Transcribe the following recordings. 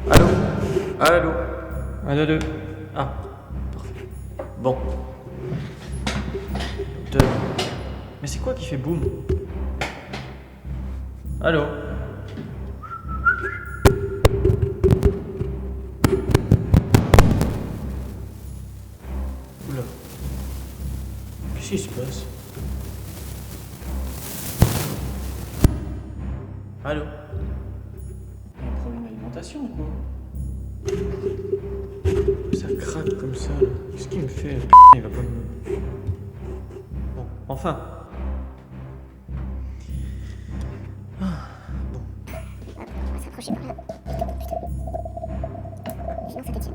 Allô? Allô? Allô, allô? Ah, parfait. Bon. Mais c'est quoi qui fait boum? Allô? Oula. Qu'est-ce qui se passe? Allô? Il y a un problème d'alimentation ou quoi? Ça craque comme ça. Qu'est-ce qu'il me fait? Il va pas me... Bon, enfin. Ah, bon. On va s'approcher par là. Sinon ça détient.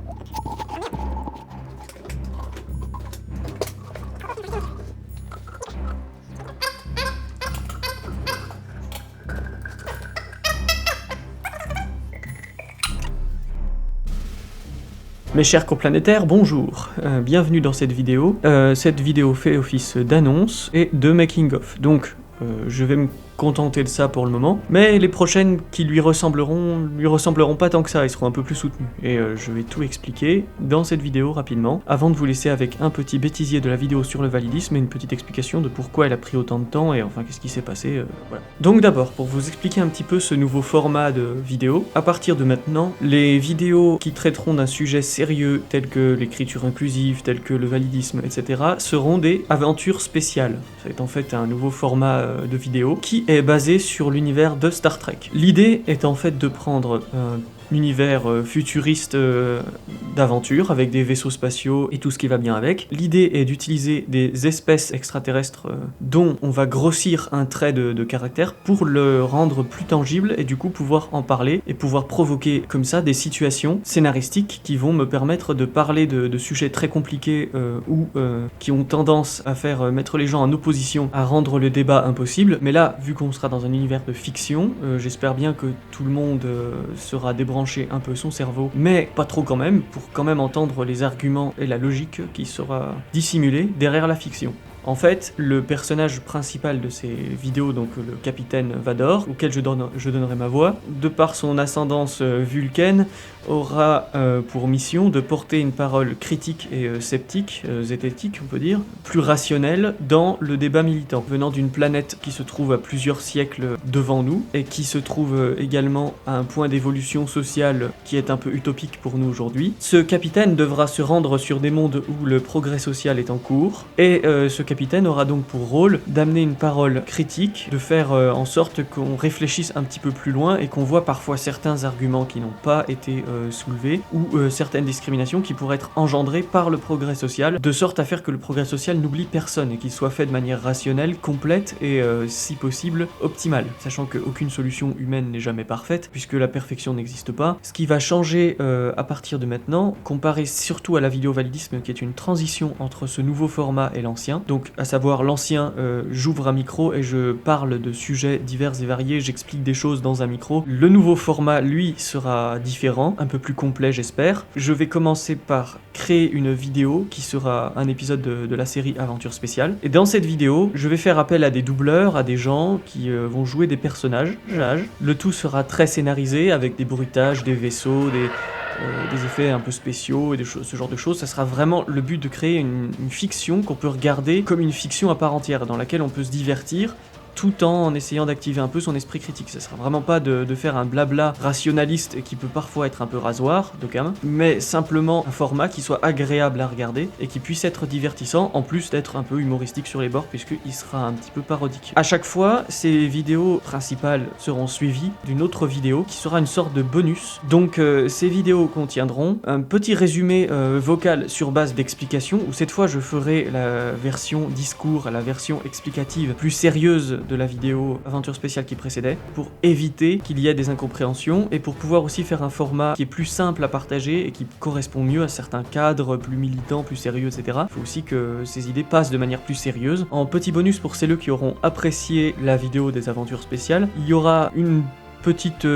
Mes chers coplanétaires, bonjour, bienvenue dans cette vidéo. Cette vidéo fait office d'annonce et de making-of, donc je vais me contenter de ça pour le moment, mais les prochaines qui lui ressembleront pas tant que ça, ils seront un peu plus soutenus, et je vais tout expliquer dans cette vidéo rapidement, avant de vous laisser avec un petit bêtisier de la vidéo sur le validisme et une petite explication de pourquoi elle a pris autant de temps, et enfin qu'est-ce qui s'est passé, voilà. Donc d'abord, pour vous expliquer un petit peu ce nouveau format de vidéo, à partir de maintenant, les vidéos qui traiteront d'un sujet sérieux, tel que l'écriture inclusive, tel que le validisme, etc., seront des aventures spéciales. Ça va être en fait un nouveau format de vidéo qui est basé sur l'univers de Star Trek. L'idée est en fait de prendre un univers futuriste d'aventure avec des vaisseaux spatiaux et tout ce qui va bien avec. L'idée est d'utiliser des espèces extraterrestres dont on va grossir un trait de caractère pour le rendre plus tangible et du coup pouvoir en parler et pouvoir provoquer comme ça des situations scénaristiques qui vont me permettre de parler de sujets très compliqués ou qui ont tendance à faire mettre les gens en opposition, à rendre le débat impossible. Mais là, vu qu'on sera dans un univers de fiction, j'espère bien que tout le monde sera débranché un peu son cerveau, mais pas trop quand même, pour quand même entendre les arguments et la logique qui sera dissimulée derrière la fiction. En fait, le personnage principal de ces vidéos, donc le capitaine Vador, auquel je donnerai ma voix, de par son ascendance vulcaine, aura pour mission de porter une parole critique et sceptique, zététique on peut dire, plus rationnelle dans le débat militant, venant d'une planète qui se trouve à plusieurs siècles devant nous, et qui se trouve également à un point d'évolution sociale qui est un peu utopique pour nous aujourd'hui. Ce capitaine devra se rendre sur des mondes où le progrès social est en cours, et ce capitaine aura donc pour rôle d'amener une parole critique, de faire en sorte qu'on réfléchisse un petit peu plus loin et qu'on voit parfois certains arguments qui n'ont pas été soulevés ou certaines discriminations qui pourraient être engendrées par le progrès social, de sorte à faire que le progrès social n'oublie personne et qu'il soit fait de manière rationnelle, complète et si possible optimale, sachant qu'aucune solution humaine n'est jamais parfaite puisque la perfection n'existe pas. Ce qui va changer à partir de maintenant, comparé surtout à la vidéo validisme qui est une transition entre ce nouveau format et l'ancien, donc à savoir l'ancien, j'ouvre un micro et je parle de sujets divers et variés, j'explique des choses dans un micro. Le nouveau format, lui, sera différent, un peu plus complet j'espère. Je vais commencer par créer une vidéo qui sera un épisode de la série Aventure Spéciale. Et dans cette vidéo, je vais faire appel à des doubleurs, à des gens qui vont jouer des personnages. Le tout sera très scénarisé avec des bruitages, des vaisseaux, des effets un peu spéciaux et ce genre de choses. Ça sera vraiment le but de créer une fiction qu'on peut regarder comme une fiction à part entière, dans laquelle on peut se divertir tout en essayant d'activer un peu son esprit critique. Ça sera vraiment pas de faire un blabla rationaliste qui peut parfois être un peu rasoir, de cam, mais simplement un format qui soit agréable à regarder et qui puisse être divertissant, en plus d'être un peu humoristique sur les bords, puisqu'il sera un petit peu parodique. À chaque fois, ces vidéos principales seront suivies d'une autre vidéo qui sera une sorte de bonus. Donc ces vidéos contiendront un petit résumé vocal sur base d'explications, où cette fois je ferai la version discours, la version explicative plus sérieuse de la vidéo Aventure Spéciale qui précédait, pour éviter qu'il y ait des incompréhensions et pour pouvoir aussi faire un format qui est plus simple à partager et qui correspond mieux à certains cadres plus militants, plus sérieux, etc. Il faut aussi que ces idées passent de manière plus sérieuse. En petit bonus pour celles qui auront apprécié la vidéo des Aventures Spéciales, il y aura une petite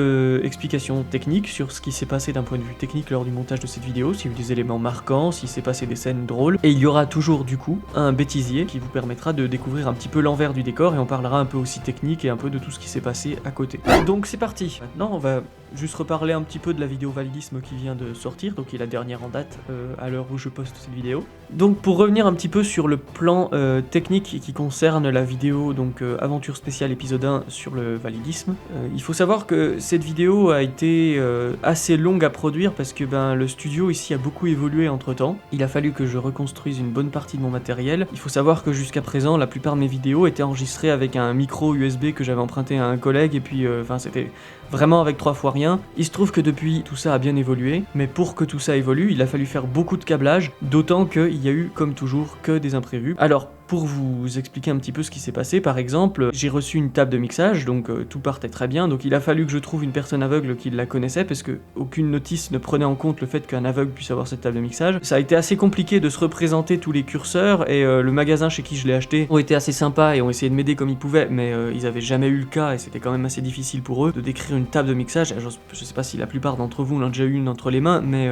explication technique sur ce qui s'est passé d'un point de vue technique lors du montage de cette vidéo, s'il y a eu des éléments marquants, s'il s'est passé des scènes drôles. Et il y aura toujours du coup un bêtisier qui vous permettra de découvrir un petit peu l'envers du décor et on parlera un peu aussi technique et un peu de tout ce qui s'est passé à côté. Donc c'est parti. Maintenant on va juste reparler un petit peu de la vidéo validisme qui vient de sortir, donc qui est la dernière en date à l'heure où je poste cette vidéo. Donc pour revenir un petit peu sur le plan technique qui concerne la vidéo donc aventure spéciale épisode 1 sur le validisme, il faut savoir que cette vidéo a été assez longue à produire parce que le studio ici a beaucoup évolué entre temps. Il a fallu que je reconstruise une bonne partie de mon matériel. Il faut savoir que jusqu'à présent la plupart de mes vidéos étaient enregistrées avec un micro USB que j'avais emprunté à un collègue et puis c'était vraiment avec 3 fois rien. Il se trouve que depuis tout ça a bien évolué, mais pour que tout ça évolue il a fallu faire beaucoup de câblage, d'autant qu'il y a eu comme toujours que des imprévus. Alors pour vous expliquer un petit peu ce qui s'est passé, par exemple, j'ai reçu une table de mixage, donc tout partait très bien, donc il a fallu que je trouve une personne aveugle qui la connaissait, parce que aucune notice ne prenait en compte le fait qu'un aveugle puisse avoir cette table de mixage. Ça a été assez compliqué de se représenter tous les curseurs, et le magasin chez qui je l'ai acheté ont été assez sympas et ont essayé de m'aider comme ils pouvaient, mais ils avaient jamais eu le cas, et c'était quand même assez difficile pour eux de décrire une table de mixage. Je sais pas si la plupart d'entre vous l'ont déjà eu une entre les mains, mais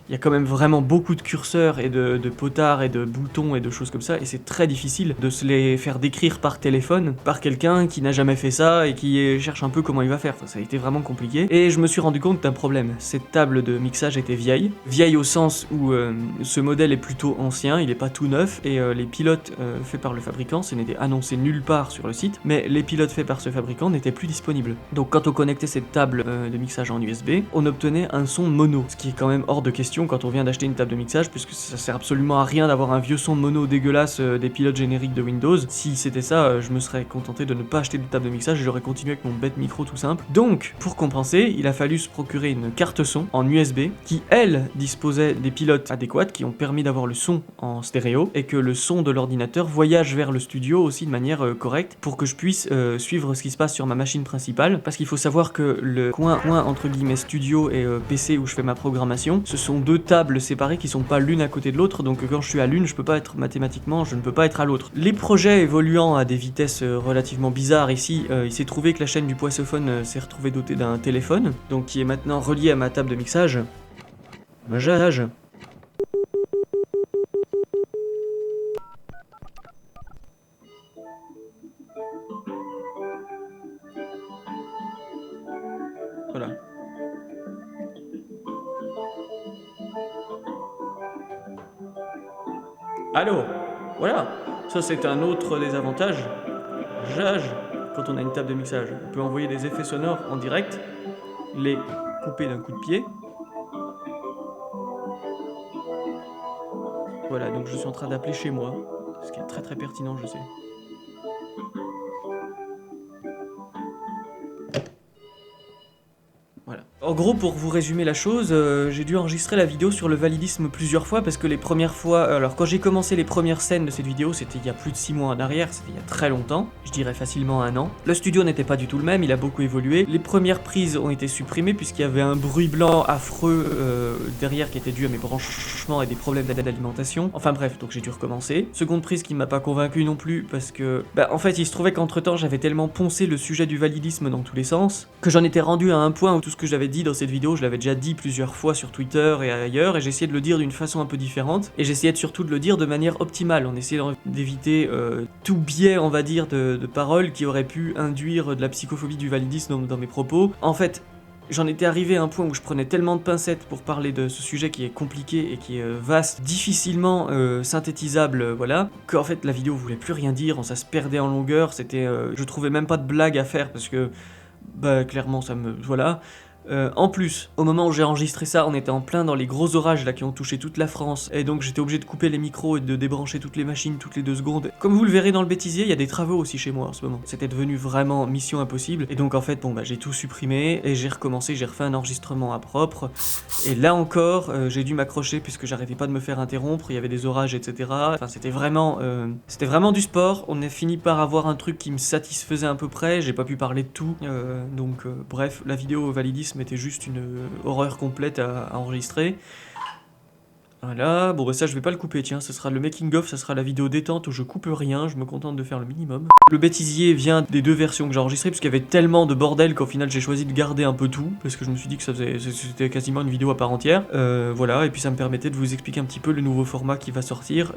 il y a quand même vraiment beaucoup de curseurs et de potards et de boutons et de choses comme ça, et c'est très difficile de se les faire décrire par téléphone par quelqu'un qui n'a jamais fait ça et qui cherche un peu comment il va faire. Ça a été vraiment compliqué, et je me suis rendu compte d'un problème. Cette table de mixage était vieille au sens où ce modèle est plutôt ancien, il est pas tout neuf, et les pilotes faits par le fabricant, ce n'était annoncé nulle part sur le site, mais les pilotes faits par ce fabricant n'étaient plus disponibles. Donc quand on connectait cette table de mixage en USB, on obtenait un son mono, ce qui est quand même hors de question quand on vient d'acheter une table de mixage, puisque ça sert absolument à rien d'avoir un vieux son mono dégueulasse des pilotes génériques de Windows. Si c'était ça, je me serais contenté de ne pas acheter de table de mixage et j'aurais continué avec mon bête micro tout simple. Donc, pour compenser, il a fallu se procurer une carte son en USB qui, elle, disposait des pilotes adéquats qui ont permis d'avoir le son en stéréo et que le son de l'ordinateur voyage vers le studio aussi de manière correcte pour que je puisse suivre ce qui se passe sur ma machine principale, parce qu'il faut savoir que le coin entre guillemets studio et PC où je fais ma programmation, ce sont deux tables séparées qui sont pas l'une à côté de l'autre, donc quand je suis à l'une, je peux pas être mathématiquement, je ne peux pas être à l'autre. Les projets évoluant à des vitesses relativement bizarres ici, il s'est trouvé que la chaîne du Poissophone s'est retrouvée dotée d'un téléphone, donc qui est maintenant relié à ma table de mixage. Voilà. Allô, voilà, ça c'est un autre des avantages. Quand on a une table de mixage, on peut envoyer des effets sonores en direct, les couper d'un coup de pied. Voilà, donc je suis en train d'appeler chez moi, ce qui est très très pertinent, je sais. Voilà. En gros, pour vous résumer la chose, j'ai dû enregistrer la vidéo sur le validisme plusieurs fois parce que les premières fois... Alors quand j'ai commencé les premières scènes de cette vidéo, c'était il y a plus de 6 mois en arrière, c'était il y a très longtemps, je dirais facilement 1 an. Le studio n'était pas du tout le même, il a beaucoup évolué. Les premières prises ont été supprimées puisqu'il y avait un bruit blanc affreux derrière qui était dû à mes branchements et des problèmes d'alimentation. Enfin bref, donc j'ai dû recommencer. Seconde prise qui m'a pas convaincu non plus parce que... en fait, il se trouvait qu'entre temps, j'avais tellement poncé le sujet du validisme dans tous les sens que j'en étais rendu à un point où tout ce que j'avais dit dans cette vidéo, je l'avais déjà dit plusieurs fois sur Twitter et ailleurs, et j'essayais de le dire d'une façon un peu différente, et j'essayais surtout de le dire de manière optimale, en essayant d'éviter tout biais, on va dire, de paroles qui auraient pu induire de la psychophobie du validisme dans mes propos. En fait, j'en étais arrivé à un point où je prenais tellement de pincettes pour parler de ce sujet qui est compliqué et qui est vaste, difficilement synthétisable, voilà, qu'en fait la vidéo voulait plus rien dire, ça se perdait en longueur, c'était... je trouvais même pas de blague à faire parce que... clairement ça me... voilà... en plus, au moment où j'ai enregistré ça, on était en plein dans les gros orages là qui ont touché toute la France, et donc j'étais obligé de couper les micros et de débrancher toutes les machines toutes les 2 secondes. Comme vous le verrez dans le bêtisier, il y a des travaux aussi chez moi en ce moment. C'était devenu vraiment mission impossible, et donc en fait, j'ai tout supprimé, et j'ai recommencé, j'ai refait un enregistrement à propre, et là encore, j'ai dû m'accrocher puisque j'arrêtais pas de me faire interrompre, il y avait des orages, etc. Enfin, c'était vraiment du sport. On a fini par avoir un truc qui me satisfaisait à peu près, j'ai pas pu parler de tout, bref, la vidéo validisme était juste une horreur complète à enregistrer. Voilà, bon bah ça je vais pas le couper, tiens, ça sera le making of, ça sera la vidéo détente où je coupe rien, je me contente de faire le minimum. Le bêtisier vient des deux versions que j'ai enregistrées parce qu'il y avait tellement de bordel qu'au final j'ai choisi de garder un peu tout parce que je me suis dit que c'était quasiment une vidéo à part entière. Voilà, et puis ça me permettait de vous expliquer un petit peu le nouveau format qui va sortir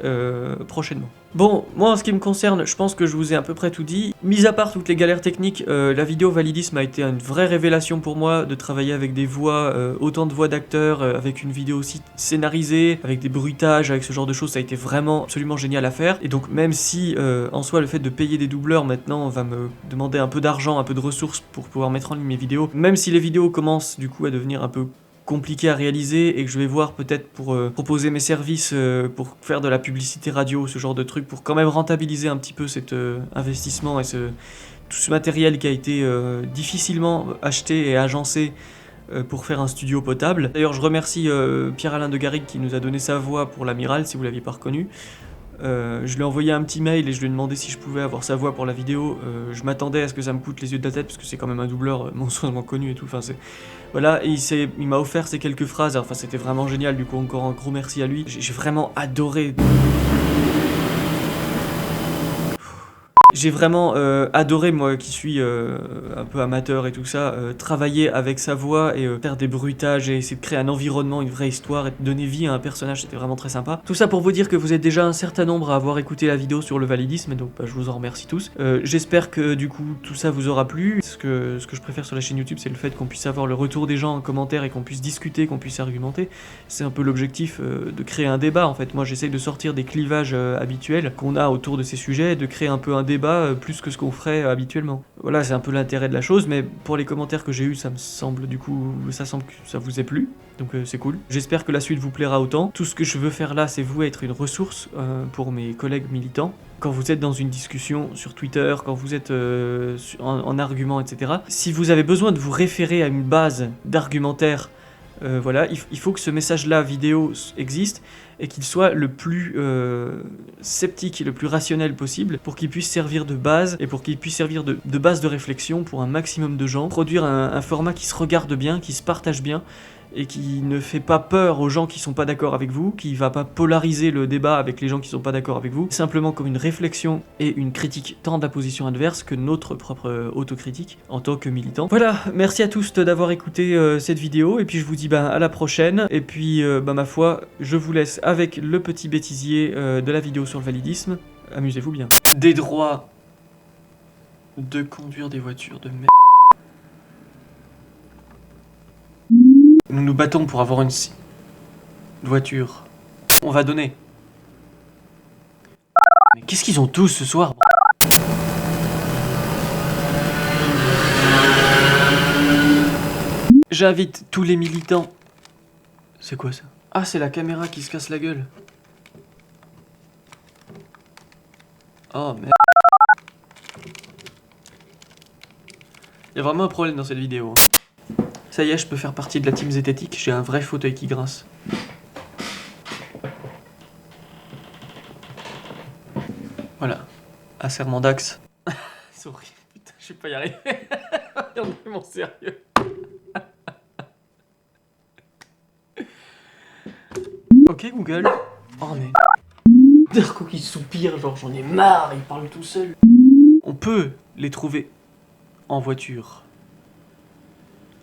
prochainement. Bon, moi en ce qui me concerne, je pense que je vous ai à peu près tout dit. Mis à part toutes les galères techniques, la vidéo Validisme a été une vraie révélation pour moi de travailler avec des voix, autant de voix d'acteurs, avec une vidéo aussi scénarisée, avec des bruitages, avec ce genre de choses, ça a été vraiment absolument génial à faire. Et donc même si en soi le fait de payer des doubleurs maintenant va me demander un peu d'argent, un peu de ressources pour pouvoir mettre en ligne mes vidéos, même si les vidéos commencent du coup à devenir un peu compliqué à réaliser et que je vais voir peut-être pour proposer mes services pour faire de la publicité radio, ce genre de truc, pour quand même rentabiliser un petit peu cet investissement et tout ce matériel qui a été difficilement acheté et agencé pour faire un studio potable. D'ailleurs je remercie Pierre-Alain de Garrigue qui nous a donné sa voix pour l'amiral, si vous l'aviez pas reconnu. Je lui ai envoyé un petit mail et je lui ai demandé si je pouvais avoir sa voix pour la vidéo. Je m'attendais à ce que ça me coûte les yeux de la tête parce que c'est quand même un doubleur monstrueusement connu et tout. Enfin, voilà, et il m'a offert ces quelques phrases. Enfin, c'était vraiment génial. Du coup, encore un gros merci à lui. J'ai vraiment adoré. J'ai vraiment adoré, moi qui suis un peu amateur et tout ça, travailler avec sa voix et faire des bruitages et essayer de créer un environnement, une vraie histoire et de donner vie à un personnage, c'était vraiment très sympa. Tout ça pour vous dire que vous êtes déjà un certain nombre à avoir écouté la vidéo sur le validisme, et donc bah, je vous en remercie tous. J'espère que du coup tout ça vous aura plu. Ce que je préfère sur la chaîne YouTube, c'est le fait qu'on puisse avoir le retour des gens en commentaire et qu'on puisse discuter, qu'on puisse argumenter. C'est un peu l'objectif de créer un débat en fait. Moi j'essaye de sortir des clivages habituels qu'on a autour de ces sujets, de créer un peu un débat plus que ce qu'on ferait habituellement. Voilà, c'est un peu l'intérêt de la chose, mais pour les commentaires que j'ai eus, ça semble que ça vous ait plu, donc c'est cool. J'espère que la suite vous plaira autant. Tout ce que je veux faire là, c'est vous être une ressource pour mes collègues militants. Quand vous êtes dans une discussion sur Twitter, quand vous êtes en argument, etc. Si vous avez besoin de vous référer à une base d'argumentaire, voilà, il faut que ce message-là vidéo existe et qu'il soit le plus sceptique et le plus rationnel possible pour qu'il puisse servir de base et pour qu'il puisse servir de base de réflexion pour un maximum de gens, produire un format qui se regarde bien, qui se partage bien et qui ne fait pas peur aux gens qui sont pas d'accord avec vous, qui va pas polariser le débat avec les gens qui sont pas d'accord avec vous, simplement comme une réflexion et une critique tant de la position adverse que notre propre autocritique en tant que militant. Voilà, merci à tous d'avoir écouté cette vidéo, et puis je vous dis à la prochaine, et puis ma foi, je vous laisse avec le petit bêtisier de la vidéo sur le validisme. Amusez-vous bien. Des droits de conduire des voitures de merde. Nous nous battons pour avoir une voiture. On va donner. Mais qu'est-ce qu'ils ont tous ce soir? J'invite tous les militants. C'est quoi ça? Ah, c'est la caméra qui se casse la gueule. Oh merde. Il y a vraiment un problème dans cette vidéo. Ça y est, je peux faire partie de la team zététique, j'ai un vrai fauteuil qui grince. Voilà, asserment d'axe. Souris, putain, je vais pas y arriver. Regardez mon sérieux. Ok Google. Oh mais... Darko qui soupire, genre j'en ai marre, il parle tout seul. On peut les trouver en voiture,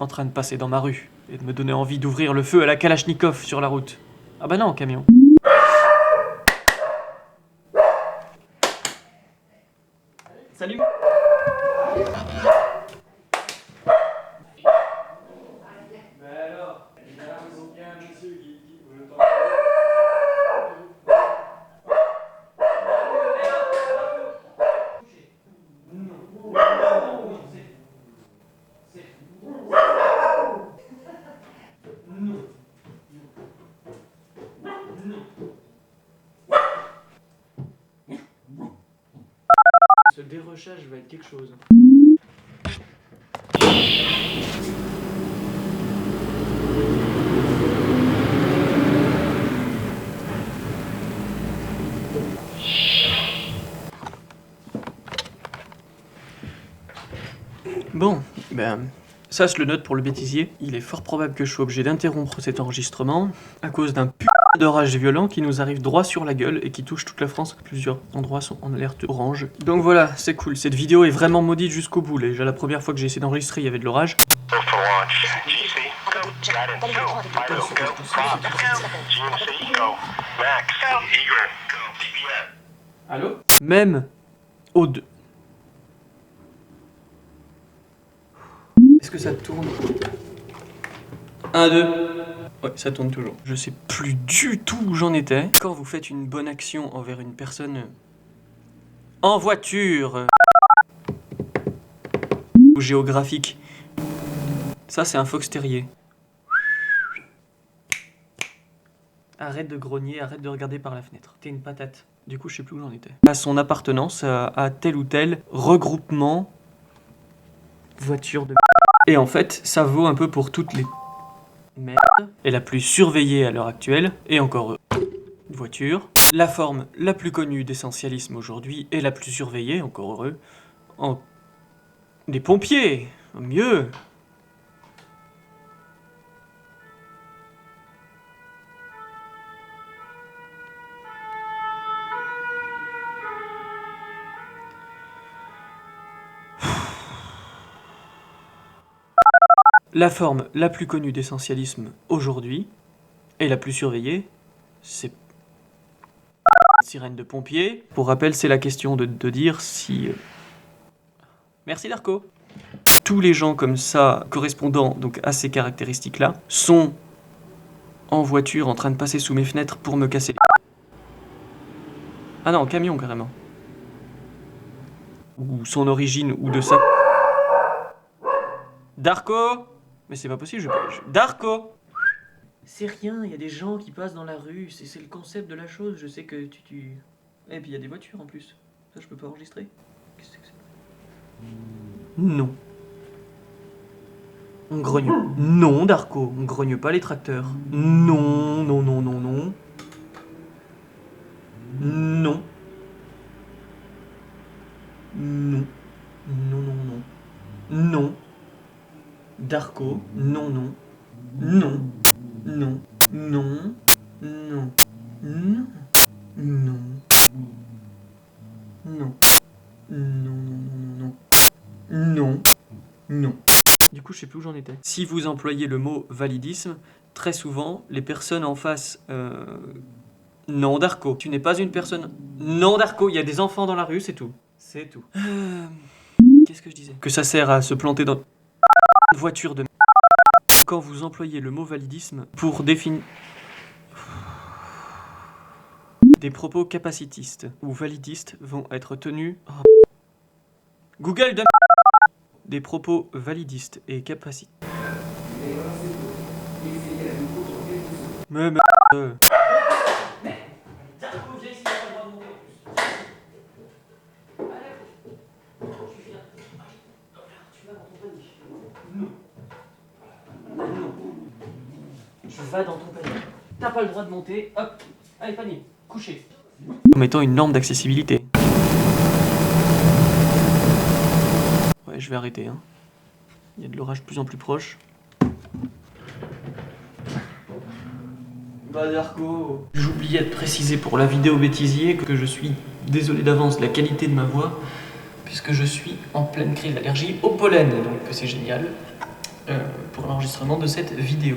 en train de passer dans ma rue, et de me donner envie d'ouvrir le feu à la Kalachnikov sur la route. Ah bah non, en camion. Salut. Ce dérochage va être quelque chose. Bon, ben, Ça, je le note pour le bêtisier. Il est fort probable que je sois obligé d'interrompre cet enregistrement à cause d'un putain d'orage violent qui nous arrive droit sur la gueule et qui touche toute la France. Plusieurs endroits sont en alerte orange. Donc voilà, c'est cool. Cette vidéo est vraiment maudite jusqu'au bout. Déjà, la première fois que j'ai essayé d'enregistrer, il y avait de l'orage. Allô? Même au 2. Est-ce que ça tourne? 1, 2. Ouais, ça tourne toujours. Je sais plus du tout où j'en étais. Quand vous faites une bonne action envers une personne en voiture ou géographique, ça c'est un fox terrier. Arrête de grogner, arrête de regarder par la fenêtre. T'es une patate. Du coup, je sais plus où j'en étais. À son appartenance à tel ou tel regroupement voiture de et en fait, ça vaut un peu pour toutes les merdes. Et la plus surveillée à l'heure actuelle, et encore voiture. La forme la plus connue d'essentialisme aujourd'hui et la plus surveillée, encore heureux, des pompiers, mieux. La forme la plus connue d'essentialisme aujourd'hui, et la plus surveillée, c'est sirène de pompiers. Pour rappel, c'est la question de dire si... Merci Darko. Tous les gens comme ça, correspondant donc à ces caractéristiques-là, sont en voiture en train de passer sous mes fenêtres pour me casser les... Ah non, en camion carrément. Ou son origine, ou de sa... Darko! Mais c'est pas possible, Darko! C'est rien, il y a des gens qui passent dans la rue, c'est le concept de la chose, je sais que tu... Et puis il y a des voitures en plus. Ça, je peux pas enregistrer. Qu'est-ce que c'est? Non. On grogne. Non, Darko, on grogne pas les tracteurs. Non, non, non, non, non. Non. Non. Non, non, non. Non. Darko, non, non. Non. Non. Non. Non. Non. Non. Non. Non, non, non, non. Non. Non. Du coup, je sais plus où j'en étais. Si vous employez le mot validisme, très souvent, les personnes en face... Non, Darko, tu n'es pas une personne... Non, Darko, il y a des enfants dans la rue, c'est tout. C'est tout. Qu'est-ce que je disais? Que ça sert à se planter dans... une voiture de... Quand vous employez le mot validisme pour définir... Des propos capacitistes ou validistes vont être tenus... Oh. Google de... Des propos validistes et capacitistes. Mais... Tu vas dans ton panier. T'as pas le droit de monter. Hop. Allez, panier. Couché. Comme étant une norme d'accessibilité. Ouais, je vais arrêter. Hein. Il y a de l'orage de plus en plus proche. Bah Darko, j'oubliais de préciser pour la vidéo bêtisier que je suis désolé d'avance de la qualité de ma voix, puisque je suis en pleine crise d'allergie au pollen, donc c'est génial pour l'enregistrement de cette vidéo.